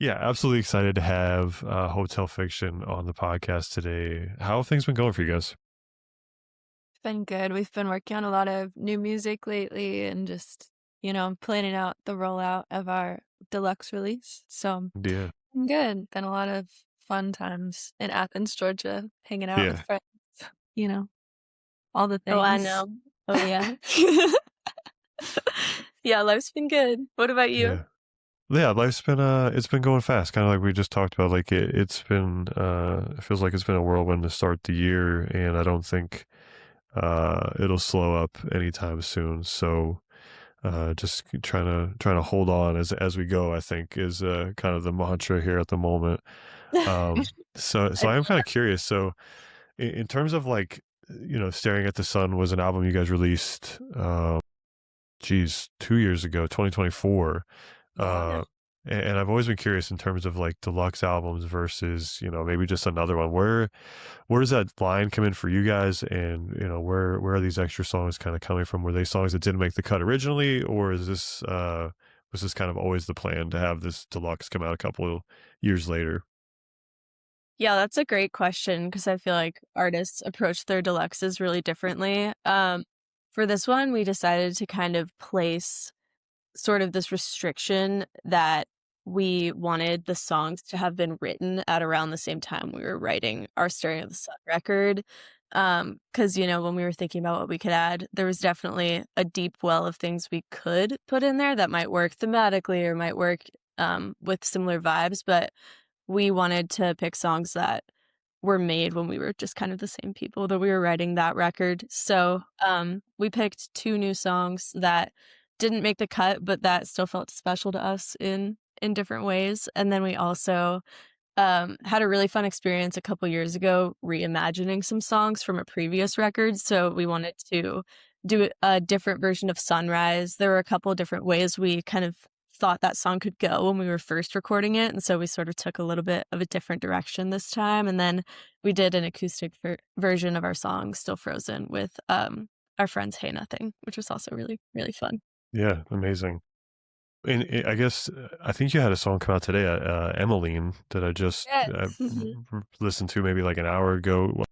Yeah, absolutely excited to have Hotel Fiction on the podcast today. How have things been going for you guys? It's been good. We've been working on a lot of new music lately and just, planning out the rollout of our deluxe release. So Yeah, good. Been a lot of fun times in Athens, Georgia, hanging out with yeah, friends, you know, all the Oh, I things. know. Oh, yeah. Yeah, life's been good. What about you? yeah. Yeah, life's been it's been going fast, kind of like we just talked about. Like it's been it feels like it's been a whirlwind to start the year, and I don't think it'll slow up anytime soon. So just trying to hold on as we go, I think is kind of the mantra here at the moment. So I I'm feel kind of curious. So in terms of like, Staring at the Sun was an album you guys released, geez, 2 years ago, 2024. Yeah. yeah. Uh, and I've always been curious in terms of like deluxe albums versus, maybe just another one. Where does that line come in for you guys? And, where are these extra songs kind of coming from? Were they songs that didn't make the cut originally, or was this kind of always the plan to have this deluxe come out a couple of years later? Yeah, that's a great question because I feel like artists approach their deluxes really differently. For this one, we decided to kind of place sort of this restriction that we wanted the songs to have been written at around the same time we were writing our Staring at the Sun record. Because, when we were thinking about what we could add, there was definitely a deep well of things we could put in there that might work thematically or might work with similar vibes. But we wanted to pick songs that were made when we were just kind of the same people that we were writing that record. So we picked two new songs that didn't make the cut, but that still felt special to us in different ways. And then we also had a really fun experience a couple years ago reimagining some songs from a previous record. So we wanted to do a different version of Sunrise. There were a couple different ways we kind of thought that song could go when we were first recording it. And so we sort of took a little bit of a different direction this time. And then we did an acoustic version of our song, Still Frozen, with our friends Hey Nothing, which was also really, really fun. Yeah, amazing. And I guess I think you had a song come out today, Emmeline, that I just Yes. listened to maybe like an hour ago. You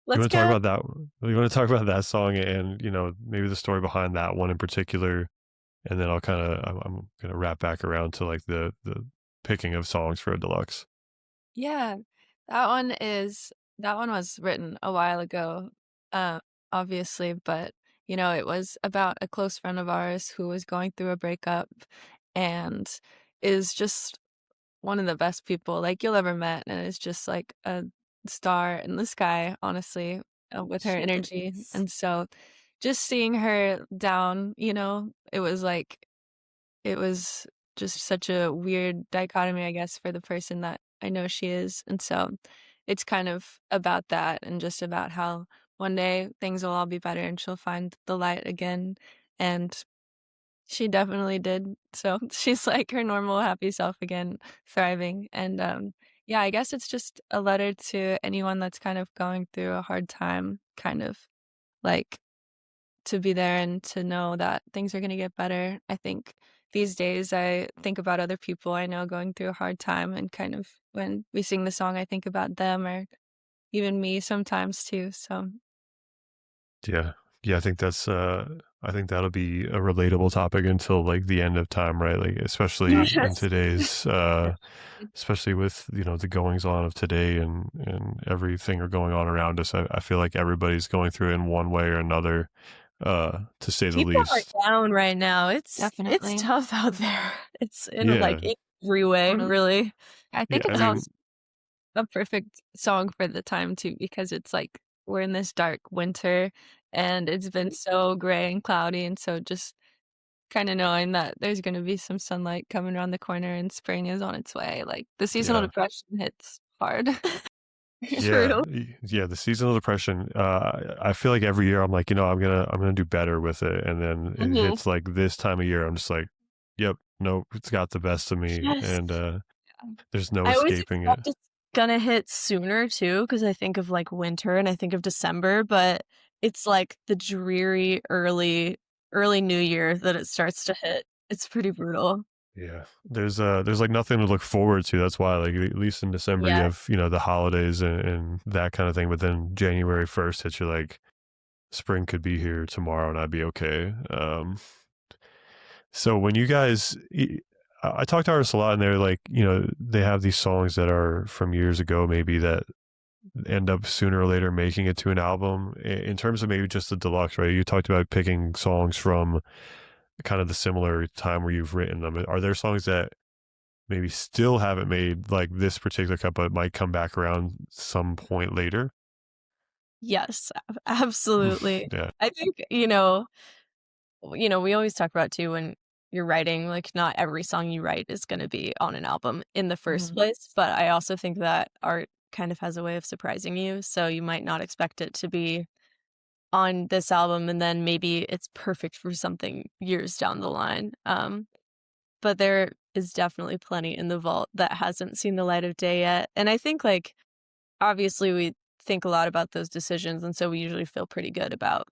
Let's want to talk go. about that? You want to talk about that song and maybe the story behind that one in particular, and then I'm gonna wrap back around to like the picking of songs for a deluxe. Yeah. That one was written a while ago, uh, obviously, but, it was about a close friend of ours who was going through a breakup and is just one of the best people, like, you'll ever met, and is just, like, a star in the sky, honestly, with her She energy, is. and so just seeing her down, it was just such a weird dichotomy, I guess, for the person that I know she is, and so it's kind of about that and just about how one day things will all be better and she'll find the light again, and she definitely did. So she's like her normal happy self again, thriving. And yeah, I guess it's just a letter to anyone that's kind of going through a hard time, kind of like to be there and to know that things are going to get better. I think these days I think about other people I know going through a hard time, and kind of when we sing the song, I think about them or even me sometimes too. So Yeah, yeah, I think that'll be a relatable topic until like the end of time, right? Like especially in Yes. today's especially with the goings on of today and everything are going on around us. I feel like everybody's going through it in one way or another, to say the People are least. down right now. It's definitely. tough out there. It's in like Yeah, every way, Totally. really. I yeah. think I it's mean, also a perfect song for the time too, because it's like we're in this dark winter and it's been so gray and cloudy, and so just kind of knowing that there's going to be some sunlight coming around the corner and spring is on its way. Like the seasonal yeah, depression hits hard. yeah, True. yeah. The seasonal depression. I feel like every year I'm like, I'm gonna do better with it, and then it Mhm. hits like this time of year. I'm just like, yep, nope, it's got the best of me, Yes. and there's no I always escaping it. expect it's gonna hit sooner too, because I think of like winter and I think of December, but it's like the dreary early New Year that it starts to hit. It's pretty brutal. Yeah, there's like nothing to look forward to. That's why, like, at least in December you Yeah. have, you know, the holidays and that kind of thing. But then January 1st hits, you're like, spring could be here tomorrow and I'd be okay. So when you guys, I talk to artists a lot, and they're like, you know, they have these songs that are from years ago, maybe, that end up sooner or later making it to an album. In terms of maybe just the deluxe, right? You talked about picking songs from kind of the similar time where you've written them. Are there songs that maybe still haven't made like this particular cut, but might come back around some point later? Yes, absolutely. Yeah, I think, we always talk about too when you're writing, like not every song you write is going to be on an album in the first Mhm. place, but I also think that art kind of has a way of surprising you, so you might not expect it to be on this album and then maybe it's perfect for something years down the line. But there is definitely plenty in the vault that hasn't seen the light of day yet. And I think like obviously we think a lot about those decisions and so we usually feel pretty good about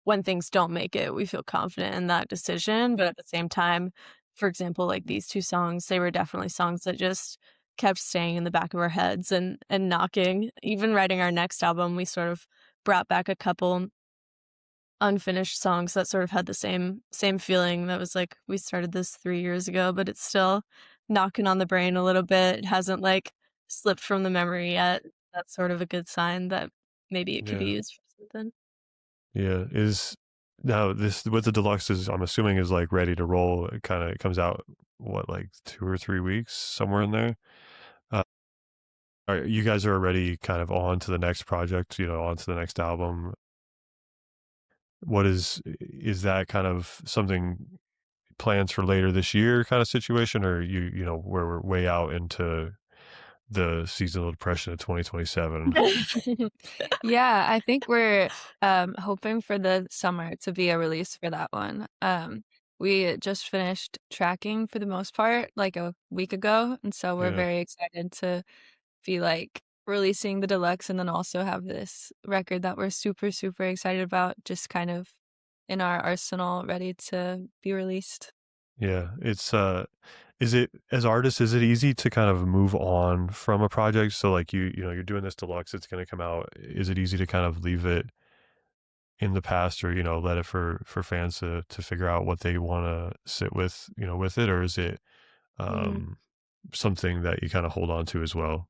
when things don't make it, we feel confident in that decision. But at the same time, for example, like these two songs, they were definitely songs that just kept staying in the back of our heads and knocking. Even writing our next album, we sort of brought back a couple unfinished songs that sort of had the same feeling that was like, we started this 3 years ago, but it's still knocking on the brain a little bit. It hasn't, like, slipped from the memory yet. That's sort of a good sign that maybe it could be yeah, used for something. yeah. Is now this with the deluxe is, I'm assuming, is like ready to roll. It kind of comes out what, like 2 or 3 weeks, somewhere in there. Uh, you guys are already kind of on to the next project, you know, on to the next album. What is that kind of something, plans for later this year kind of situation, or you know, where we're way out into the seasonal depression of 2027? Yeah, I think we're hoping for the summer to be a release for that one. We just finished tracking for the most part like a week ago, and so we're Yeah, very excited to be like releasing the deluxe and then also have this record that we're super, super excited about just kind of in our arsenal ready to be released. yeah. It's is it, as artists, is it easy to kind of move on from a project? So like you know, you're doing this deluxe, it's going to come out. Is it easy to kind of leave it in the past, or, you know, let it for fans to figure out what they want to sit with, you know, with it, or is it Mhm. um something that you kind of hold on to as well?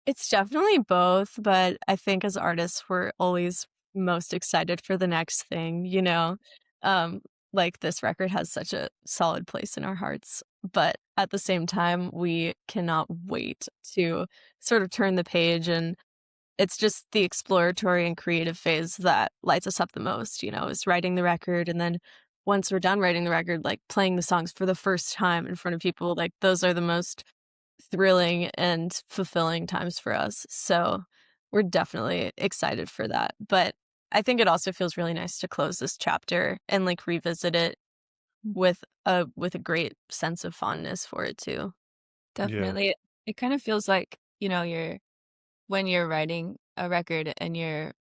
It's definitely both, but I think as artists, we're always most excited for the next thing, you know? Um, like this record has such a solid place in our hearts, but at the same time, we cannot wait to sort of turn the page and it's just the exploratory and creative phase that lights us up the most, is writing the record. And then once we're done writing the record, like playing the songs for the first time in front of people, like those are the most thrilling and fulfilling times for us. So we're definitely excited for that. But I think it also feels really nice to close this chapter and like revisit it with a great sense of fondness for it too. Yeah, Definitely. It kind of feels like, you're when you're writing a record and you're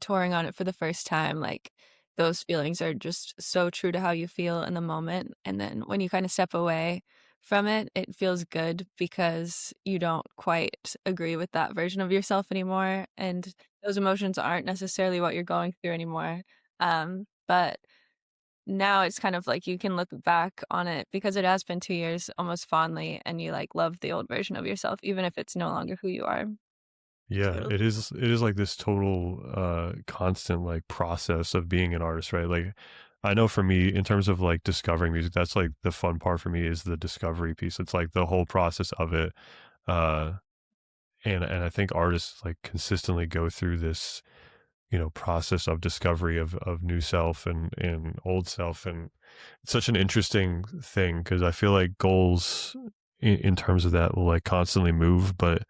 touring on it for the first time, like those feelings are just so true to how you feel in the moment. And then when you kind of step away from it, it feels good because you don't quite agree with that version of yourself anymore. And those emotions aren't necessarily what you're going through anymore. But now it's kind of like you can look back on it because it has been 2 years almost fondly and you like love the old version of yourself, even if it's no longer who you are. yeah. Totally. It is like this total constant like process of being an artist, right? Like, I know for me, in terms of like discovering music, that's like the fun part for me, is the discovery piece. It's like the whole process of it. uh and I think artists like consistently go through this, you know, process of discovery of new self and old self. And it's such an interesting thing, because I feel like goals in terms of that will like constantly move. But,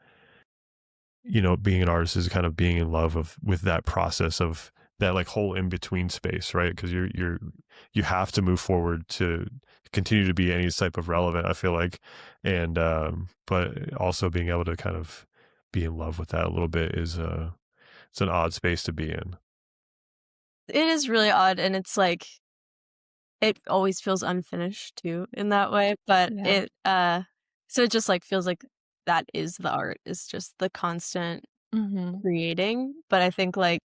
you know, being an artist is kind of being in love with that process of that like whole in between space, right? Because you have to move forward to continue to be any type of relevant, I feel like. And but also being able to kind of be in love with that a little bit is it's an odd space to be in. It is really odd, and it's like it always feels unfinished too in that way, but Yeah. so it just like feels like that is the art, is just the constant Mm-hmm. creating. But I think like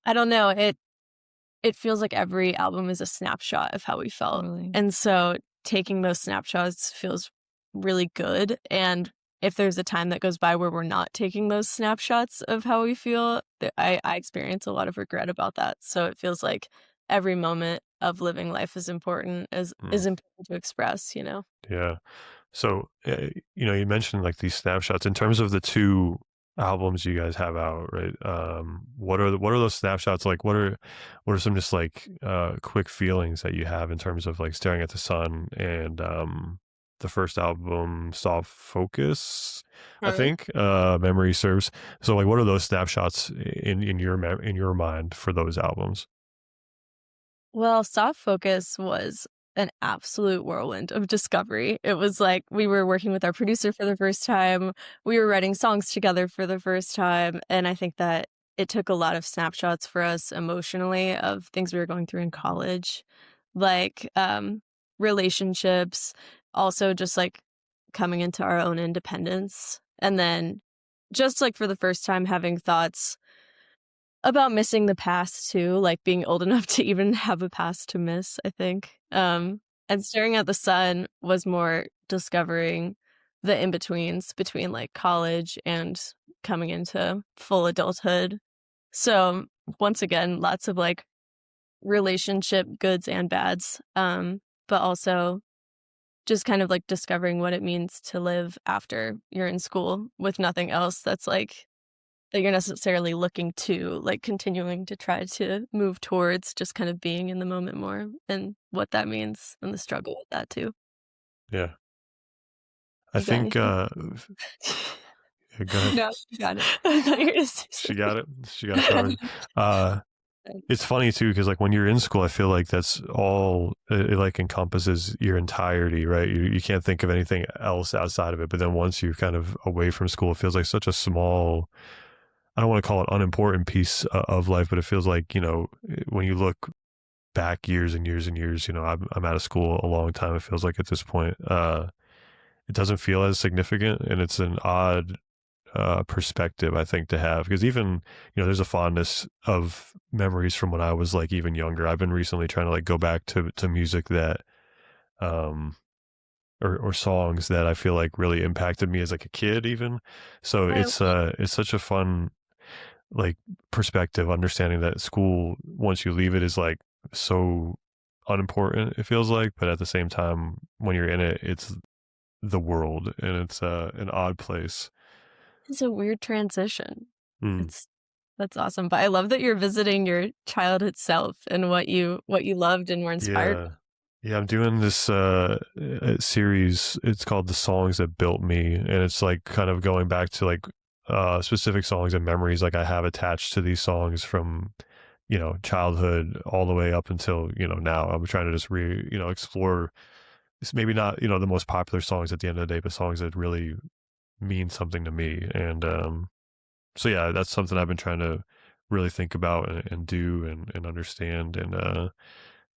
I don't know, it feels like every album is a snapshot of how we felt. Totally. And so taking those snapshots feels really good. And if there's a time that goes by where we're not taking those snapshots of how we feel, I experience a lot of regret about that. So it feels like every moment of living life is important, is Mm, important to express, you know? yeah. So, you mentioned like these snapshots in terms of the two albums you guys have out, right? What are those snapshots like? What are some just like quick feelings that you have in terms of like staring at the sun and the first album, Soft Focus, I think, memory serves. So, like, what are those snapshots in your mind for those albums? Well, Soft Focus was an absolute whirlwind of discovery. It was like we were working with our producer for the first time, we were writing songs together for the first time, and I think that it took a lot of snapshots for us emotionally of things we were going through in college, like, relationships, also just, like, coming into our own independence, and then just, like, for the first time having thoughts about missing the past too, like being old enough to even have a past to miss, I think. And staring at the sun was more discovering the in-betweens between like college and coming into full adulthood. So once again, lots of like relationship goods and bads. But also just kind of like discovering what it means to live after you're in school with nothing else that's like that you're necessarily looking to, like, continuing to try to move towards, just kind of being in the moment more and what that means and the struggle with that too. Yeah, I You got think. anything? Yeah, go ahead. No, you got it. I thought you were gonna say She something. got it. She got it covered. Uh, It's funny too because like when you're in school, I feel like that's all it like encompasses your entirety, right? You can't think of anything else outside of it. But then once you're kind of away from school, it feels like such a small. I don't want to call it unimportant piece of life, but it feels like when you look back years and years and years, I'm out of school a long time. It feels like at this point, it doesn't feel as significant, and it's an odd perspective I think to have because even there's a fondness of memories from when I was like even younger. I've been recently trying to like go back to music that um or songs that I feel like really impacted me as like a kid even. So I it's such a fun like perspective understanding that school once you leave it is like so unimportant it feels like, but at the same time when you're in it it's the world and it's an odd place. It's a weird transition. Mm. It's That's awesome, but I love that you're visiting your childhood self and what you loved and were inspired by. Yeah. Yeah, I'm doing this series. It's called The Songs That Built Me. And it's like kind of going back to like specific songs and memories like I have attached to these songs from, childhood all the way up until, now. I'm trying to just explore it's maybe not, the most popular songs at the end of the day, but songs that really mean something to me. And so yeah, that's something I've been trying to really think about and do and understand. And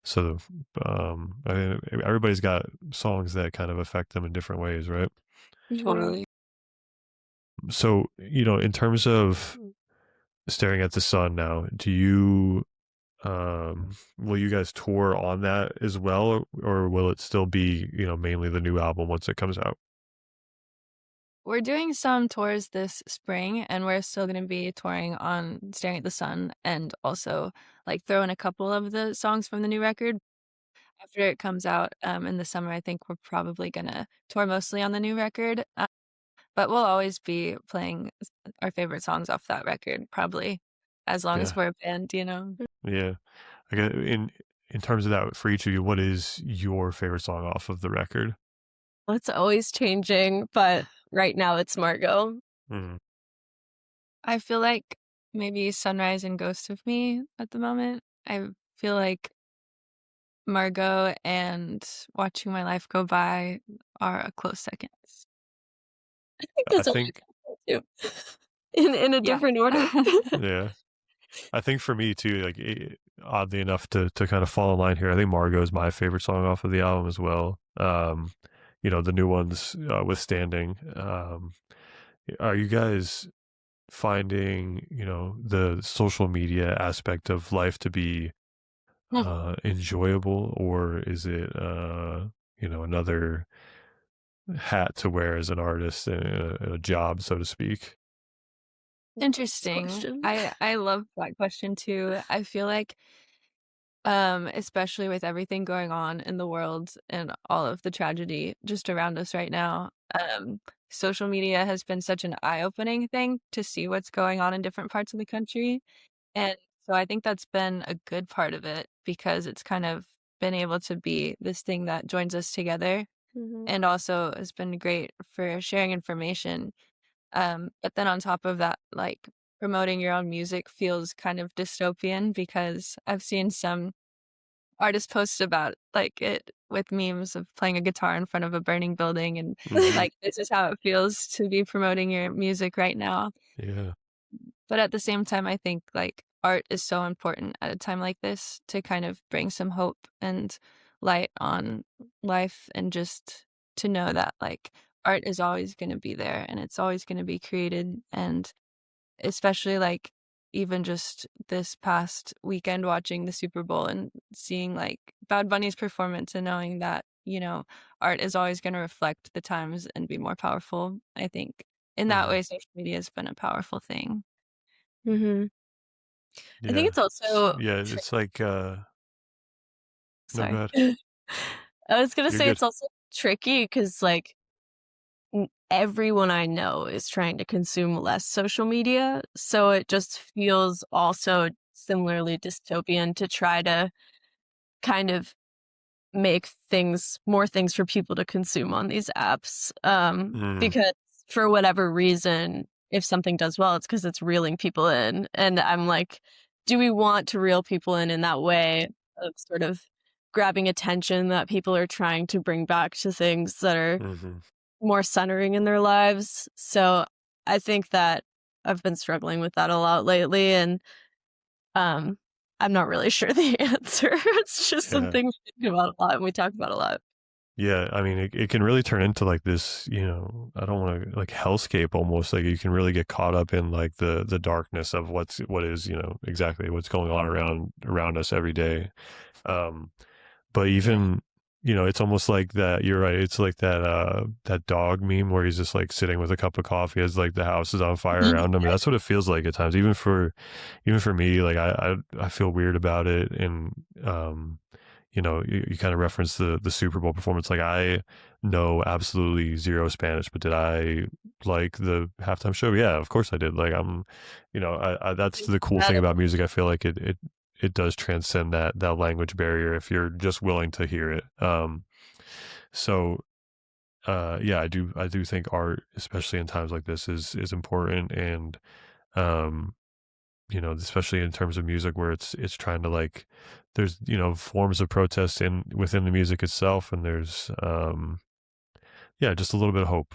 so, I mean, everybody's got songs that kind of affect them in different ways, right? Mhm. Totally. So, in terms of staring at the sun now, will you guys tour on that as well, or will it still be, mainly the new album once it comes out? We're doing some tours this spring, and we're still gonna be touring on Staring at the Sun and also, like, throw in a couple of the songs from the new record. After it comes out, in the summer, I think we're probably gonna tour mostly on the new record, but we'll always be playing our favorite songs off that record, probably as long as Yeah, we're a band, you know? yeah. I got in terms of that for each of you, what is your favorite song off of the record? Well, it's always changing, but right now it's Margot. Mm. I feel like maybe Sunrise and Ghost of Me at the moment. I feel like Margot and Watching My Life Go By are a close second. I think I that's only think, too. In a Yeah. different order. yeah. I think for me too, like oddly enough, to kind of fall in line here, I think Margot is my favorite song off of the album as well. The new ones, withstanding. Are you guys finding, the social media aspect of life to be enjoyable, or is it, another hat to wear as an artist and a job, so to speak? Interesting. Question. I love that question too. I feel like especially with everything going on in the world and all of the tragedy just around us right now, social media has been such an eye-opening thing to see what's going on in different parts of the country. And so I think that's been a good part of it because it's kind of been able to be this thing that joins us together Mhm. and also has been great for sharing information. But then on top of that, like promoting your own music feels kind of dystopian because I've seen some artists post about like it with memes of playing a guitar in front of a burning building and Hmm. like this is how it feels to be promoting your music right now. Yeah. But at the same time, I think like art is so important at a time like this to kind of bring some hope and light on life and just to know that like art is always going to be there and it's always going to be created. And especially like even just this past weekend watching the Super Bowl and seeing like Bad Bunny's performance and knowing that, art is always going to reflect the times and be more powerful. I think in that Hmm. way, social media has been a powerful thing. Mhm. I think Yeah. it's also Yeah. It's like, no, go sorry. ahead. I was gonna You're say good. it's also tricky because like everyone I know is trying to consume less social media, so it just feels also similarly dystopian to try to kind of make more things for people to consume on these apps. Mm, Because for whatever reason, if something does well, it's because it's reeling people in. And I'm like, do we want to reel people in that way of sort of grabbing attention that people are trying to bring back to things that are hmm. more centering in their lives? So I think that I've been struggling with that a lot lately. And um, I'm not really sure the answer. It's just Yeah. something we think about a lot and we talk about a lot. Yeah, I mean, it can really turn into like this, I don't want to like hellscape almost. Like you can really get caught up in like the darkness of what is, exactly what's going on around us every day. Um, but even, it's almost like that. You're right. It's like that dog meme where he's just like sitting with a cup of coffee as like the house is on fire around him. And that's what it feels like at times. Even for me, like I feel weird about it. And you kind of referenced the Super Bowl performance. Like I know absolutely zero Spanish, but did I like the halftime show? Yeah, of course I did. Like that's the cool thing about music. I feel like it does transcend that language barrier if you're just willing to hear it. So yeah, I do think art, especially in times like this, is important. And um especially in terms of music where it's trying to like, there's, forms of protest within the music itself, and there's yeah, just a little bit of hope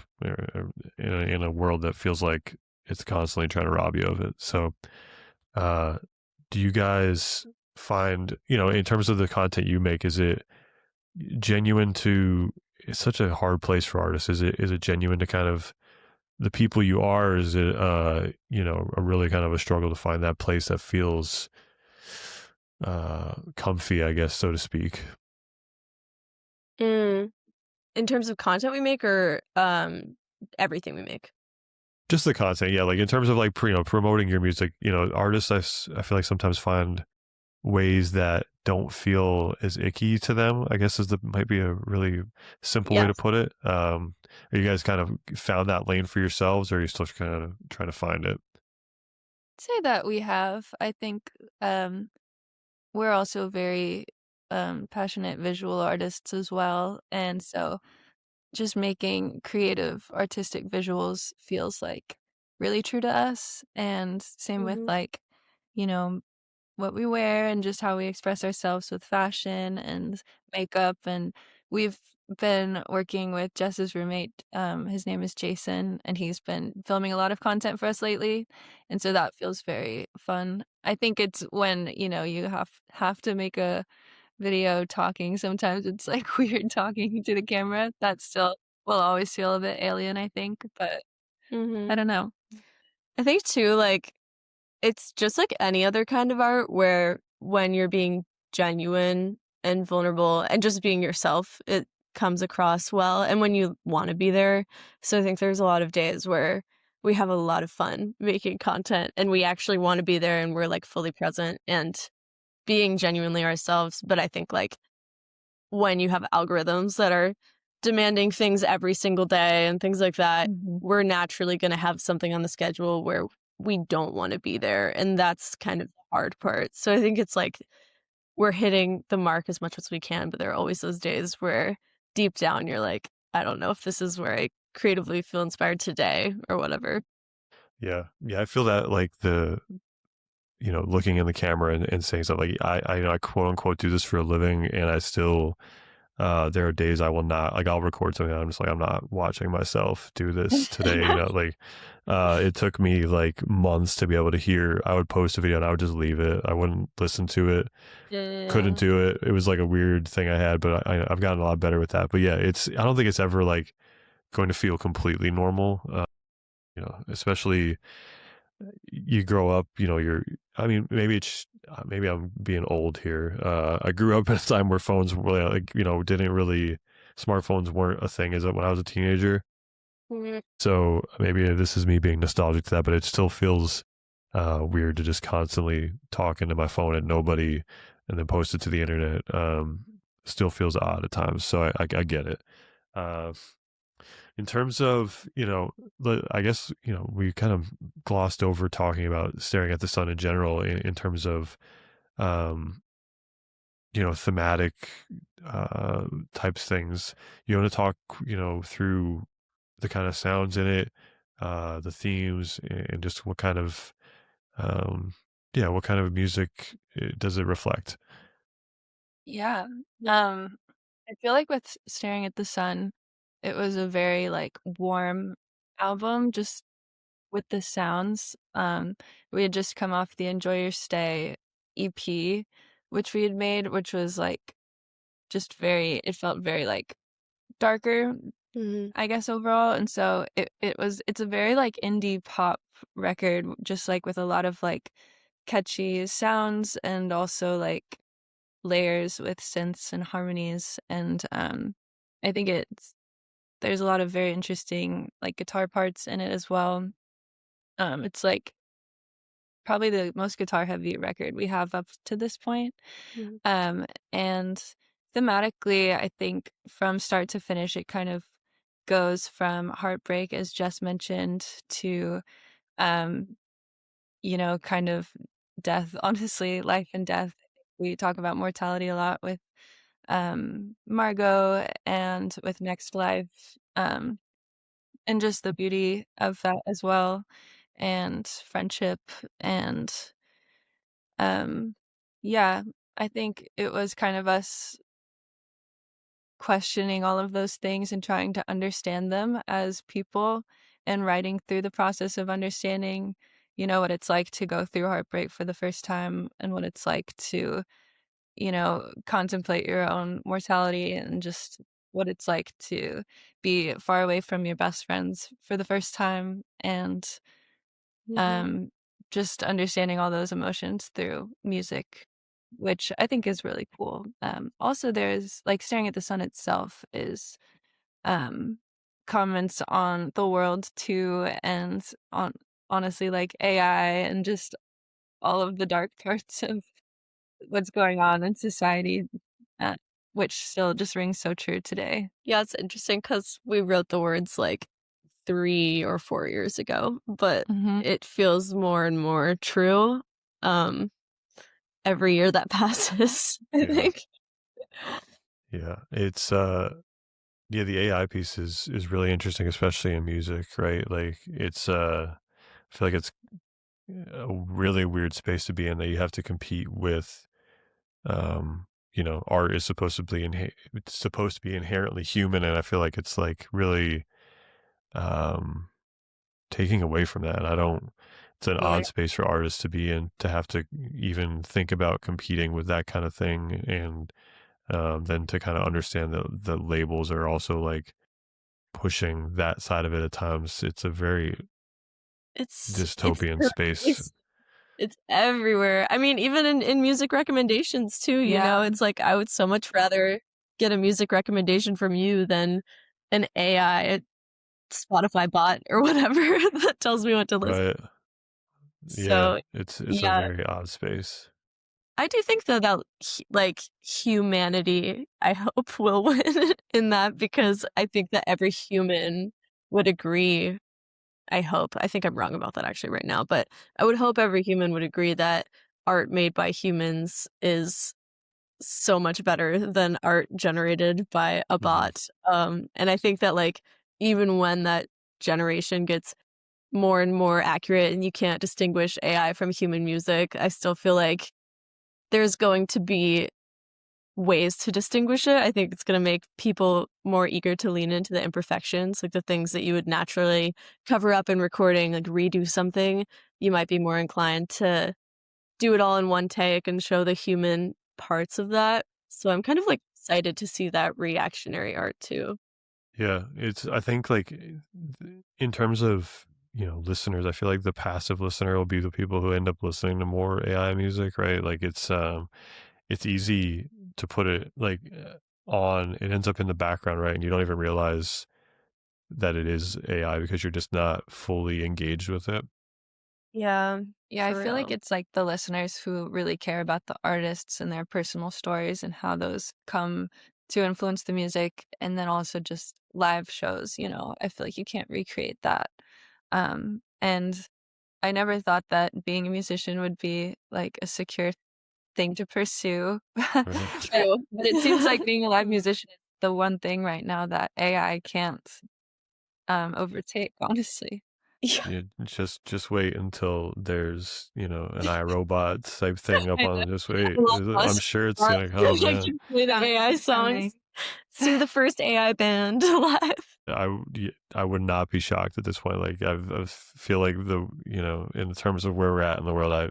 in a world that feels like it's constantly trying to rob you of it. So uh do you guys find, in terms of the content you make, is it genuine to, it's such a hard place for artists, is it genuine to kind of the people you are, or is it a really kind of a struggle to find that place that feels comfy, I guess, so to speak? Mm. In terms of content we make or everything we make? Just the content, yeah. Like in terms of like promoting your music, artists, I feel like sometimes find ways that don't feel as icky to them, I guess, might be a really simple way to Yes. put it. Are you guys kind of found that lane for yourselves, or are you still kind of trying to find it? Say that we have. I think we're also very passionate visual artists as well. And so just making creative, artistic visuals feels like really true to us. And same with Hmm. like, you know, what we wear and just how we express ourselves with fashion and makeup. And we've been working with Jess's roommate. His name is Jason, and he's been filming a lot of content for us lately, and so that feels very fun. I think it's when, you have to make a video talking, sometimes it's, like, weird talking to the camera. That still will always feel a bit alien, I think, but Mm-hmm. I don't know. I think too, like, it's just like any other kind of art where when you're being genuine and vulnerable and just being yourself, it comes across well. And when you want to be there. So I think there's a lot of days where we have a lot of fun making content and we actually want to be there and we're like fully present and being genuinely ourselves. But I think like when you have algorithms that are demanding things every single day and things like that, Mhm. we're naturally going to have something on the schedule where we don't want to be there. And that's kind of the hard part. So I think it's like we're hitting the mark as much as we can, but there are always those days where deep down you're like, I don't know if this is where I creatively feel inspired today or whatever. Yeah. Yeah. I feel that like looking in the camera and saying something like I quote unquote do this for a living, and I still there are days I will not, like, I'll record something and I'm just like, I'm not watching myself do this today. Like, it took me like months to be able to hear. I would post a video and I would just leave it. I wouldn't listen to it. Couldn't Yeah. do it. It was like a weird thing I had, but I've gotten a lot better with that. But yeah, I don't think it's ever like going to feel completely normal. Especially you grow up, I mean, maybe I'm being old here. I grew up in a time where phones were like, didn't really, smartphones weren't a thing as when I was a teenager. Mhm. So maybe this is me being nostalgic to that, but it still feels weird to just constantly talk into my phone and nobody, and then post it to the internet. Still feels odd at times. So I get it. Uh, in terms of, I guess, we kind of glossed over talking about staring at the sun in general in terms of, um, thematic types things. You want to talk, through the kind of sounds in it, the themes, and just um, what kind of music does it reflect? Yeah. I feel like with Staring at the Sun, it was a very, like, warm album, just with the sounds. We had just come off the Enjoy Your Stay EP, which we had made, which was, like, just it felt very, like, darker, Mhm. I guess, overall, and so it's a very, like, indie pop record, just, like, with a lot of, like, catchy sounds and also, like, layers with synths and harmonies, and, I think there's a lot of very interesting, like, guitar parts in it as well. It's, like, probably the most guitar-heavy record we have up to this point, Mhm. and thematically, I think from start to finish, it kind of goes from heartbreak, as Jess mentioned, to, um, kind of death, honestly, life and death. We talk about mortality a lot with, Margot and with Next Life, and just the beauty of that as well, and friendship, and, um, yeah, I think it was kind of us questioning all of those things and trying to understand them as people and writing through the process of understanding, what it's like to go through heartbreak for the first time and what it's like to, contemplate your own mortality and just what it's like to be far away from your best friends for the first time and Mhm. um, just understanding all those emotions through music, which I think is really cool. Also, there's like Staring at the Sun itself is um, comments on the world too, and on honestly like AI and just all of the dark parts of what's going on in society, uh, which still just rings so true today. Yeah, it's interesting because we wrote the words like 3 or 4 years ago, but Hmm. it feels more and more true, um, every year that passes, I Yeah. think. Yeah. Yeah, the AI piece is really interesting, especially in music, right? Like I feel like it's a really weird space to be in, that you have to compete with, um art is supposed to be it's supposed to be inherently human, and I feel like it's like really um, taking away from that. I don't. It's an odd Right. space for artists to be in, to have to even think about competing with that kind of thing, and then to kind of understand that the labels are also like pushing that side of it at times. It's a very It's dystopian space. pervasive. It's everywhere. I mean, even in music recommendations too, Yeah. it's like I would so much rather get a music recommendation from you than an AI Spotify bot or whatever that tells me what to listen. Right. Yeah. So, It's a yeah, very odd space. I do think though that like humanity, I hope will win in that because I think that every human would agree. I hope. I think I'm wrong about that actually right now, but I would hope every human would agree that art made by humans is so much better than art generated by a Hmm. bot. And I think that like even when that generation gets more and more accurate and you can't distinguish AI from human music, I still feel like there's going to be ways to distinguish it. I think it's going to make people more eager to lean into the imperfections, like the things that you would naturally cover up in recording, like redo something. You might be more inclined to do it all in one take and show the human parts of that. So I'm kind of like excited to see that reactionary art too. Yeah. I think like in terms of, listeners, I feel like the passive listener will be the people who end up listening to more AI music, right? Like it's easy to put it like on, it ends up in the background, right? And you don't even realize that it is AI because you're just not fully engaged with it. Yeah, Yeah, I for feel like real. it's like the listeners who really care about the artists and their personal stories and how those come to influence the music, and then also just live shows, I feel like you can't recreate that. And I never thought that being a musician would be like a secure thing to pursue. Right. But True. but it seems like being a live musician is the one thing right now that AI can't overtake, honestly. Yeah, Yeah, just wait until there's, an iRobot type thing up I on. Just wait. know. Elon I'm Musk sure it's brought gonna come, like man. to play the AI It's songs. coming. Sing the first AI band live. I would not be shocked at this point. Like I feel like in terms of where we're at in the world, I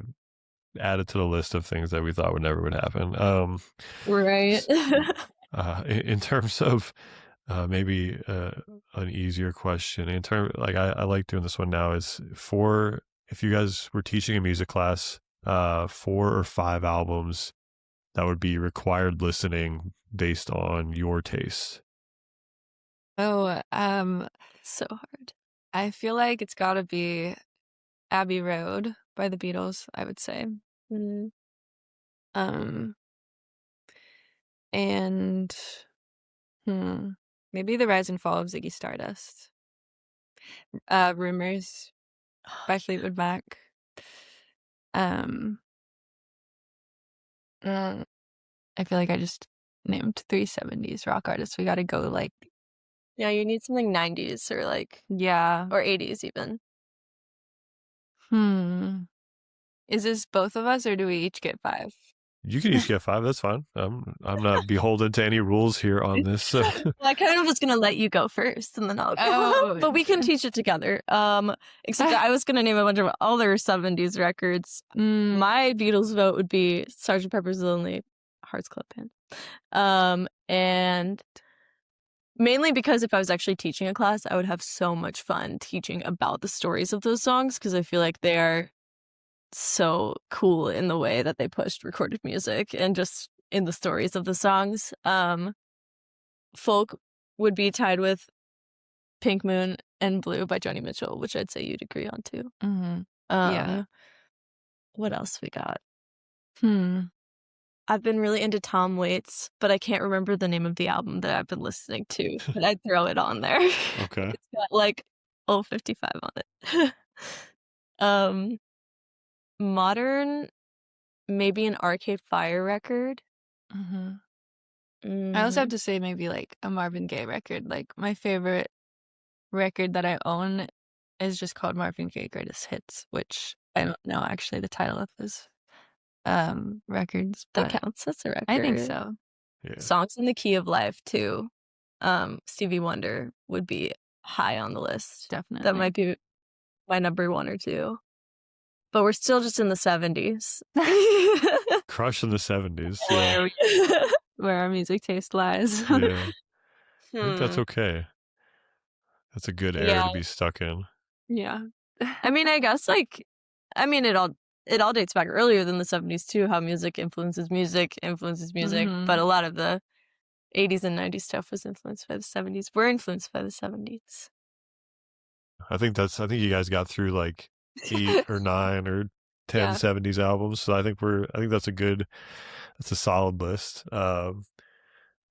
added to the list of things that we thought would never happen. Right. In terms of maybe an easier question, in term like I like doing this one now, is for if you guys were teaching a music class, 4 or 5 albums that would be required listening based on your taste. Oh, So hard. I feel like it's gotta be Abbey Road by the Beatles, I would say. Mm. Um, and hmm, maybe The Rise and Fall of Ziggy Stardust. Rumors Oh, by Fleetwood Mac. Um, uh, I feel like I just named 3 70s rock artists. We gotta go like, yeah, you need something 90s or like yeah. or 80s even. Hmm. Is this both of us or do we each get 5? You can each get 5. That's fine. I'm not beholden to any rules here on this. So. Well, I kind of was gonna let you go first and then I'll go. Oh. But we can teach it together. Except I was gonna name a bunch of other 70s records. My Beatles vote would be Sgt. Pepper's Lonely Hearts Club Band. And mainly because if I was actually teaching a class, I would have so much fun teaching about the stories of those songs because I feel like they are so cool in the way that they pushed recorded music and just in the stories of the songs. Folk would be tied with Pink Moon and Blue by Joni Mitchell, which I'd say you'd agree on too. Mm-hmm. Yeah. What else we got? Hmm. I've been really into Tom Waits, but I can't remember the name of the album that I've been listening to, but I'd throw it on there. Okay. It's got like 55 on it. um, Modern, maybe an Arcade Fire record. Mm-hmm. I also have Mm, to say maybe like a Marvin Gaye record. Like my favorite record that I own is just called Marvin Gaye Greatest Hits, which I don't know actually the title of this. records. That But counts. That's a record. I think so. Yeah. Songs in the Key of Life too. Stevie Wonder would be high on the list. Definitely. That might be my number 1 or 2. But we're still just in the 70s. Crush in the 70s. Where, Yeah. where our music taste lies. Yeah. I think that's okay. That's a good era to be stuck in. Yeah. I mean, I guess it all dates back earlier than the 70s too, how music influences music, Mhm. but a lot of the 80s and 90s stuff was influenced by the 70s. We're influenced by the 70s. I think you guys got through like 8 or 9 or 10 Yeah. 70s albums. So I think that's a solid list.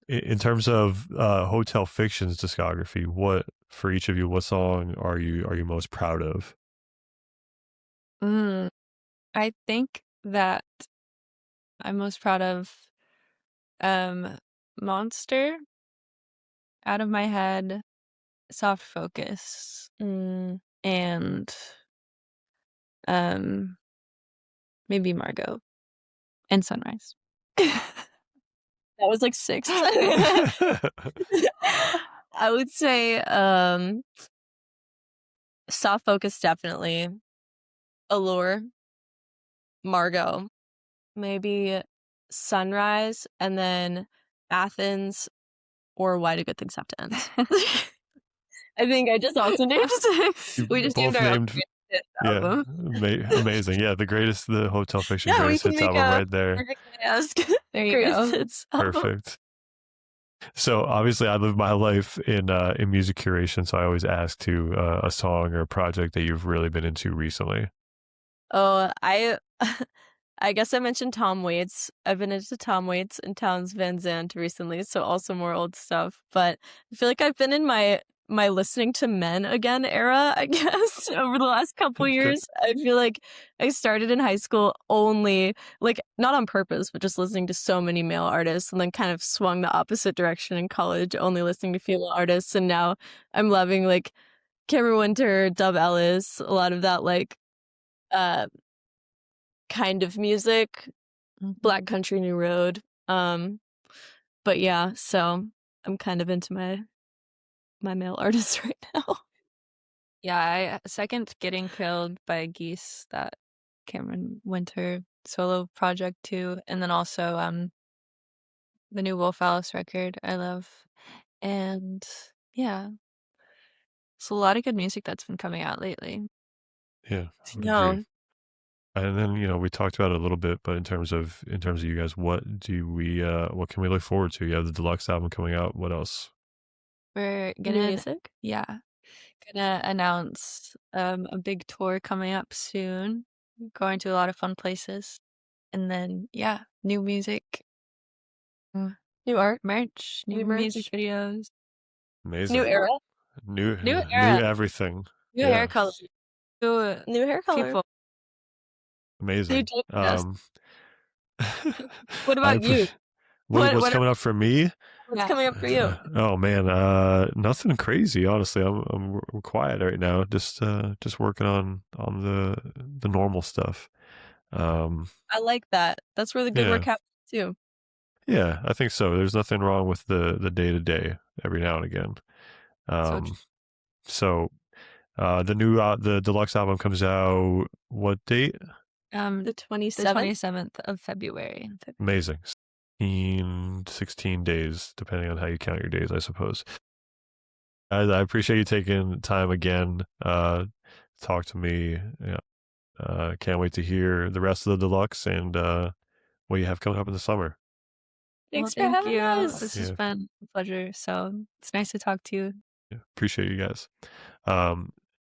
In terms of Hotel Fiction's discography, for each of you, what song are you most proud of? I think that I'm most proud of Monster, Out of My Head, Soft Focus, and maybe Margot and Sunrise. That was like 6. I would say Soft Focus, definitely. Allure, Margot, maybe Sunrise, and then Athens or Why Do Good Things Have to End. I think I just also named 6. We just both named album. Amazing. Yeah, the Hotel Fiction Yeah, we greatest can hits make album a right there. perfect ask. There you go. Hits album. Perfect. So obviously I live my life in music curation, so I always ask to a song or a project that you've really been into recently. Oh, I guess I mentioned Tom Waits. I've been into Tom Waits and Townes Van Zandt recently, so also more old stuff. But I feel like I've been in my listening to men again era, I guess, over the last couple years. I feel like I started in high school only, like, not on purpose, but just listening to so many male artists, and then kind of swung the opposite direction in college, only listening to female artists. And now I'm loving like Cameron Winter, Dub Ellis, a lot of that like kind of music, Black Country New Road. But yeah, so I'm kind of into my male artists right now. Yeah, I second Getting Killed by Geese, that Cameron Winter solo project too, and then also the new Wolf Alice record I love. And yeah, it's a lot of good music that's been coming out lately. Yeah, I would No. agree. And then we talked about it a little bit, but in terms of you guys, what can we look forward to? You have the Deluxe album coming out. What else? We're New gonna music? gonna announce a big tour coming up soon. Going to a lot of fun places. And then new music, New art? merch, new merch? music videos. Amazing. New era? New era. everything. New hair color. New hair color. People. Amazing. What about you? What's coming up for me? What's coming up for you? Oh man, nothing crazy. Honestly, I'm quiet right now. Just working on the normal stuff. I like that. That's where the good work happens too. Yeah, I think so. There's nothing wrong with the day to day every now and again. So the Deluxe album comes out what date? The 27th? The 27th of February. Amazing. 16 days, depending on how you count your days, I suppose. I appreciate you taking time again. Talk to me. Can't wait to hear the rest of the Deluxe and what you have coming up in the summer. Thanks for having us. This has been a pleasure. So it's nice to talk to you. Yeah, appreciate you guys.